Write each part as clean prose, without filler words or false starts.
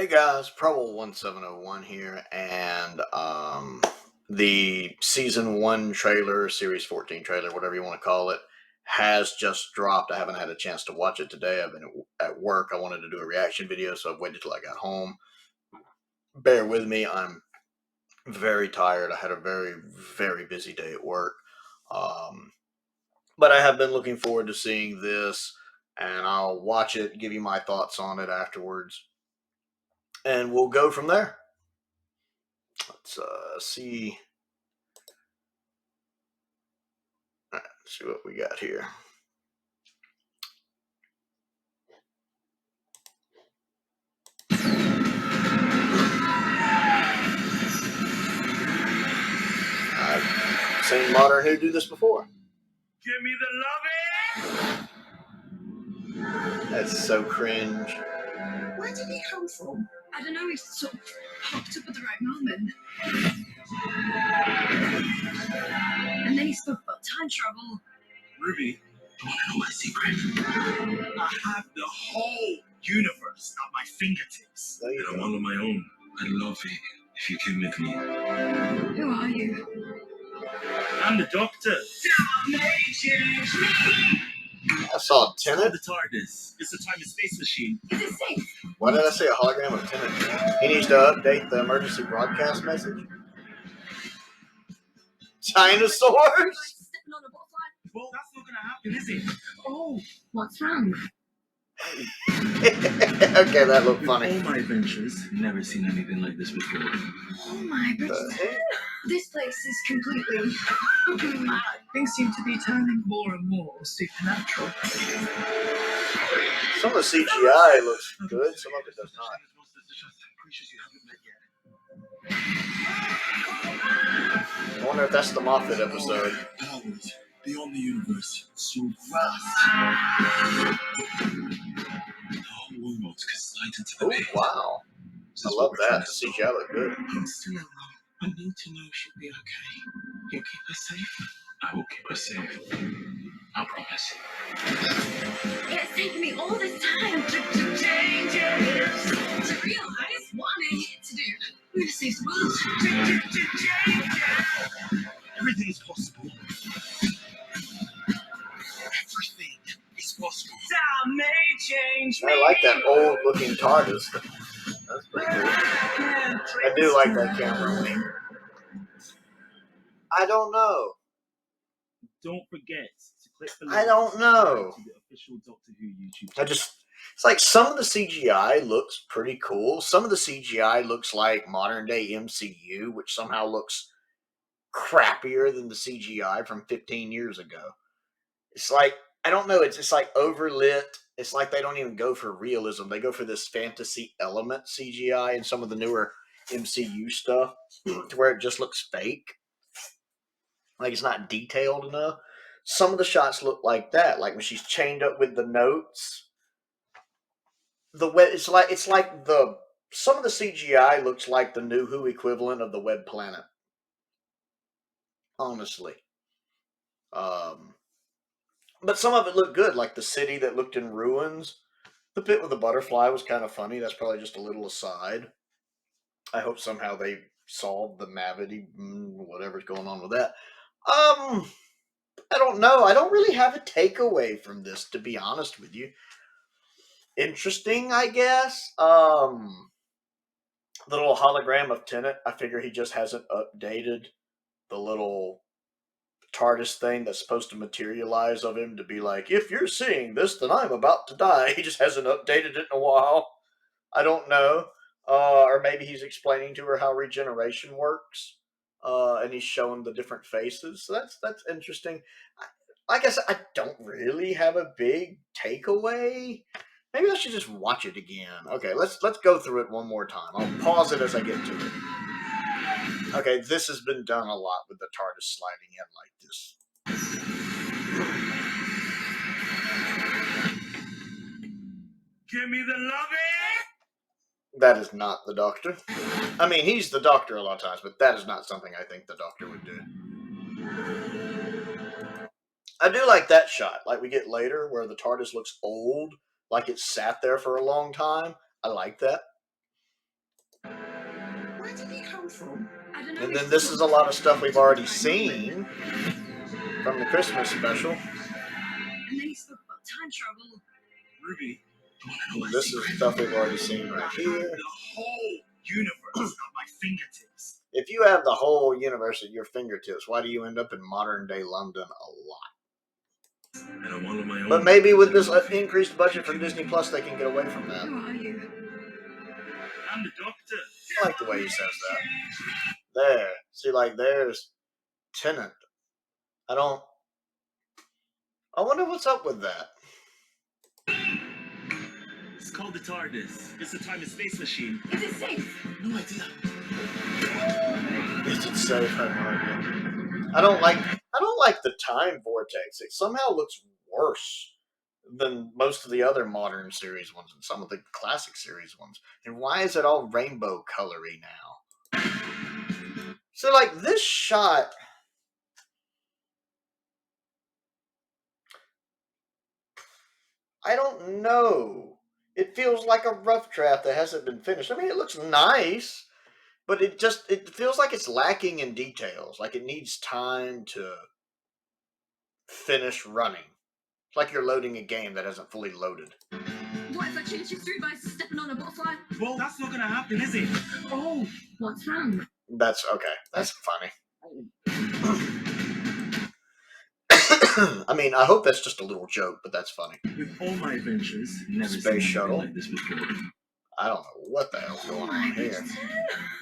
Hey guys, Prowl 1701 here, and the season 1 trailer, series 14 trailer, whatever you want to call it, has just dropped. I haven't had a chance to watch it today. I've been at work. I wanted to do a reaction video, so I've waited till I got home. Bear with me. I'm very tired. I had a very, very busy day at work. But I have been looking forward to seeing this, and I'll watch it, give you my thoughts on it afterwards, and we'll go from there. Let's see. All right, let's see what we got here. I've seen Modern Who do this before. Give me the loving! That's so cringe. Where did he come from? I don't know, he sort of popped up at the right moment. And then he spoke about time travel. Ruby, you want to know my secret? I have the whole universe at my fingertips. And I'm all on my own. I'd love it if you came with me. Who are you? I'm the Doctor. I saw Tenet. The Tardis. It's a time and space machine. Is it safe? Why did I say a hologram of Tenet? He needs to update the emergency broadcast message. Dinosaurs? Stepping on a butterfly? Well, that's not going to happen, is it? Oh, what's wrong? Okay, that looked funny. All my adventures, never seen anything like this before. Oh my, but this place is completely... Things seem to be turning more and more supernatural. Some of the CGI looks good, some of it does not. I wonder if that's the Moffat episode. Powers beyond the universe, so vast. The whole world could slide into the pit. Wow. I love that. The CGI looked good. I'm still alone. I need to know she'll be okay. You'll keep her safe? I will keep her safe. I promise. It's taken me all this time to change it, to realize what I'm here to do. I'm going to save the world. Everything is possible. Everything is possible. Time may change me. I like that old looking Tardis. That's pretty cool. I do like that camera wing. I don't know. Don't forget to click the I don't know. to the official Doctor Who YouTube channel. It's like some of the CGI looks pretty cool. Some of the CGI looks like modern day MCU, which somehow looks crappier than the CGI from 15 years ago. It's like, I don't know, it's just like overlit. It's like they don't even go for realism. They go for this fantasy element CGI in some of the newer MCU stuff to where it just looks fake. Like it's not detailed enough. Some of the shots look like that, like when she's chained up with the notes. It's like some of the CGI looks like the new Who equivalent of the Web Planet. Honestly. But some of it looked good, like the city that looked in ruins. The bit with the butterfly was kind of funny. That's probably just a little aside. I hope somehow they solved the Mavity, whatever's going on with that. I don't know. I don't really have a takeaway from this, to be honest with you. Interesting, I guess. The little hologram of Tenet, I figure he just hasn't updated the little Tardis thing that's supposed to materialize of him to be like, if you're seeing this, then I'm about to die. He just hasn't updated it in a while. I don't know. Or maybe he's explaining to her how regeneration works. And he's showing the different faces. So that's interesting. Like I said, I don't really have a big takeaway. Maybe I should just watch it again. Okay, let's go through it one more time. I'll pause it as I get to it. Okay, this has been done a lot with the TARDIS sliding in like this. Give me the loving! That is not the Doctor. I mean, he's the Doctor a lot of times, but that is not something I think the Doctor would do. I do like that shot, like we get later, where the TARDIS looks old, like it sat there for a long time. I like that. And then this is a lot of stuff we've already seen from the Christmas special. And then he spoke about time travel. Ruby, you want to know my This is secret? stuff we've already seen right here. The whole universe at my fingertips. If you have the whole universe at your fingertips, why do you end up in modern day London a lot? And I'm all on my own. But maybe with this increased budget from Disney Plus, they can get away from that. Who are you? I'm the doctor. I like the way he says that. There. See, like, there's Tennant. I wonder what's up with that. It's called the Tardis. It's a time and space machine. Is it safe? No idea. Is it safe? I have no idea. I don't like the time vortex. It somehow looks worse than most of the other modern series ones and some of the classic series ones. And why is it all rainbow colory now? So, like, this shot, I don't know. It feels like a rough draft that hasn't been finished. I mean, it looks nice, but it feels like it's lacking in details. Like it needs time to finish running. It's like you're loading a game that hasn't fully loaded. What if I change history by stepping on a butterfly? Well, that's not gonna happen, is it? Oh, What's wrong? That's okay. That's funny. I mean, I hope that's just a little joke, but that's funny. with all my adventures, never Space seen anything shuttle. like this before. I don't know what the hell's going on here.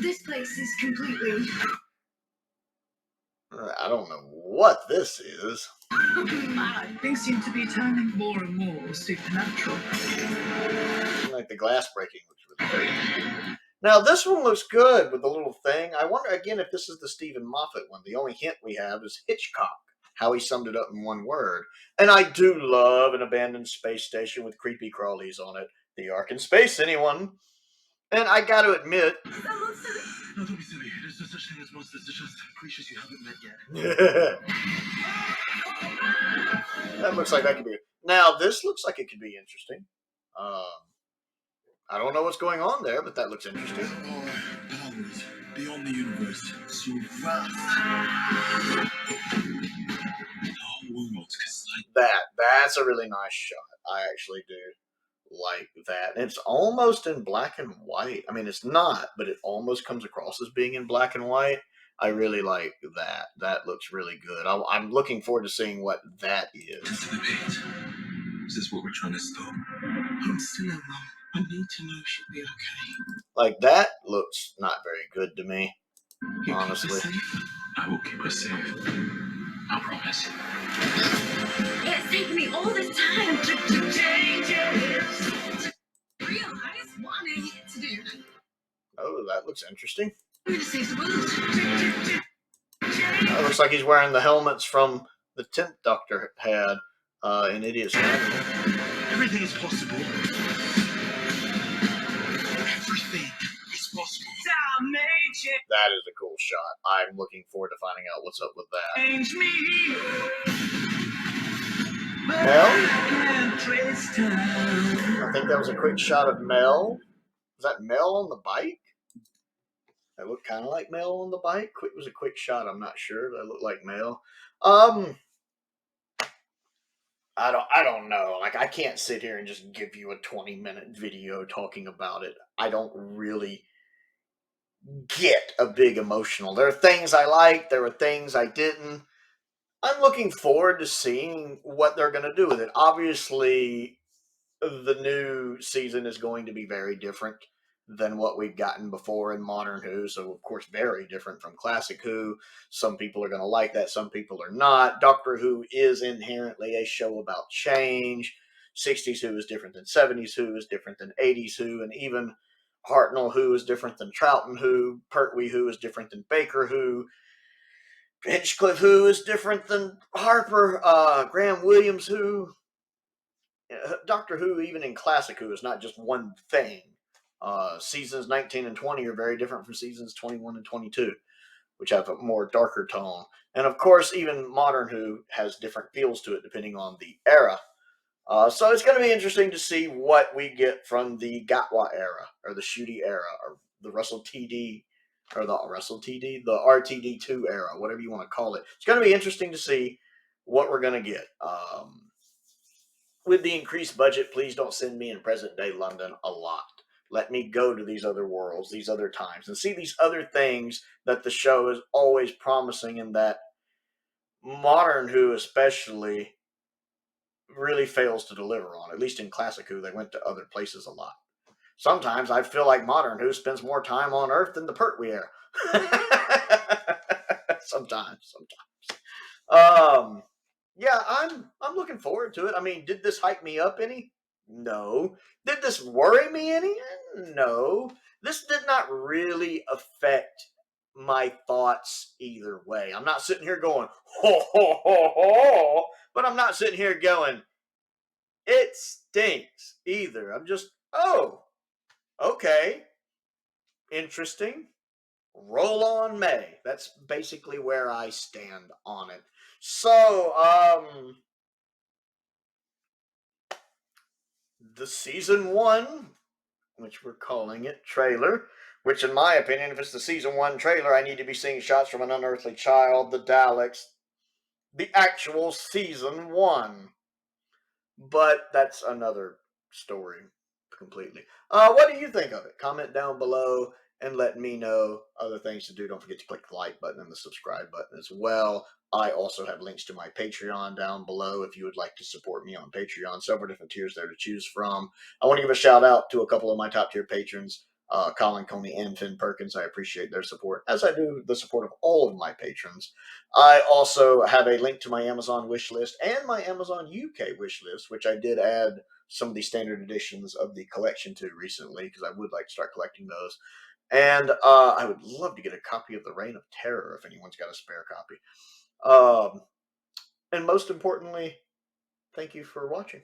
This place is completely... I don't know what this is. Things seem to be turning more and more supernatural. Like the glass breaking looks really great. Now this one looks good with the little thing. I wonder again if this is the Stephen Moffat one. The only hint we have is Hitchcock. How he summed it up in one word. And I do love an abandoned space station with creepy crawlies on it. The Ark in space, anyone? And I got to admit, No, don't be silly. There's no such thing as monsters. They're just creatures you haven't met yet. that looks like that could be. Now this looks like it could be interesting. I don't know what's going on there, but that looks interesting. Powers beyond the universe, so vast. The whole world could That's a really nice shot. I actually do like that. And it's almost in black and white. I mean, it's not, but it almost comes across as being in black and white. I really like that. That looks really good. I'm looking forward to seeing what that is. Into the pit. Is this what we're trying to stop? I'm still alone. I need to know she'll be okay. Like, that looks not very good to me, You honestly. keep us safe. I will keep us safe. I promise. It's taken me all this time to change it. To realize what I'm here to do. Oh, that looks interesting. I'm gonna save the world. It looks like he's wearing the helmets from the 10th Doctor had in Idiot's Manual. Everything is possible. Everything is possible. That is a cool shot. I'm looking forward to finding out what's up with that. Change me. Mel? I think that was a quick shot of Mel. Was that Mel on the bike? That looked kind of like Mel on the bike. It was a quick shot. I'm not sure. That looked like Mel. I don't know. Like, I can't sit here and just give you a 20-minute video talking about it. I don't really get a big emotional. There are things I liked. There were things I didn't. I'm looking forward to seeing what they're going to do with it. Obviously, the new season is going to be very different than what we've gotten before in Modern Who. So, of course, very different from Classic Who. Some people are going to like that. Some people are not. Doctor Who is inherently a show about change. 60s Who is different than 70s Who is different than 80s Who. And even Hartnell Who is different than Troughton Who. Pertwee Who is different than Baker Who. Hinchcliffe Who is different than Harper. Graham Williams Who. Doctor Who, even in Classic Who, is not just one thing. Seasons 19 and 20 are very different from seasons 21 and 22, which have a more darker tone. And of course, even Modern Who has different feels to it depending on the era. So it's going to be interesting to see what we get from the Gatwa era, or the Shooty era, or the Russell T.D. or the WrestleTD, the RTD2 era, whatever you want to call it. It's going to be interesting to see what we're going to get. With the increased budget, please don't send me in present day London a lot. Let me go to these other worlds, these other times, and see these other things that the show is always promising, and that modern Who especially really fails to deliver on. At least in classic Who, they went to other places a lot. Sometimes I feel like modern Who spends more time on Earth than the Pertwee era. sometimes. Yeah, I'm looking forward to it. I mean, did this hype me up any? No. Did this worry me any? No. This did not really affect my thoughts either way. I'm not sitting here going, ho, ho, ho, ho, but I'm not sitting here going, it stinks either. I'm just, oh, okay, interesting. Roll on May. That's basically where I stand on it. So, the season 1, which we're calling it, trailer, which in my opinion, if it's the season 1 trailer, I need to be seeing shots from An Unearthly Child, the Daleks, the actual season 1. But that's another story completely. What do you think of it? Comment down below and let me know. Other things to do. Don't forget to click the like button and the subscribe button as well. I also have links to my Patreon down below if you would like to support me on Patreon. Several different tiers there to choose from. I want to give a shout out to a couple of my top tier patrons, Colin Coney and Perkins. I appreciate their support, as I do the support of all of my patrons. I also have a link to my Amazon wish list and my Amazon UK wish list, which I did add some of the standard editions of the collection to recently, because I would like to start collecting those. And I would love to get a copy of The Reign of Terror if anyone's got a spare copy. And most importantly, thank you for watching.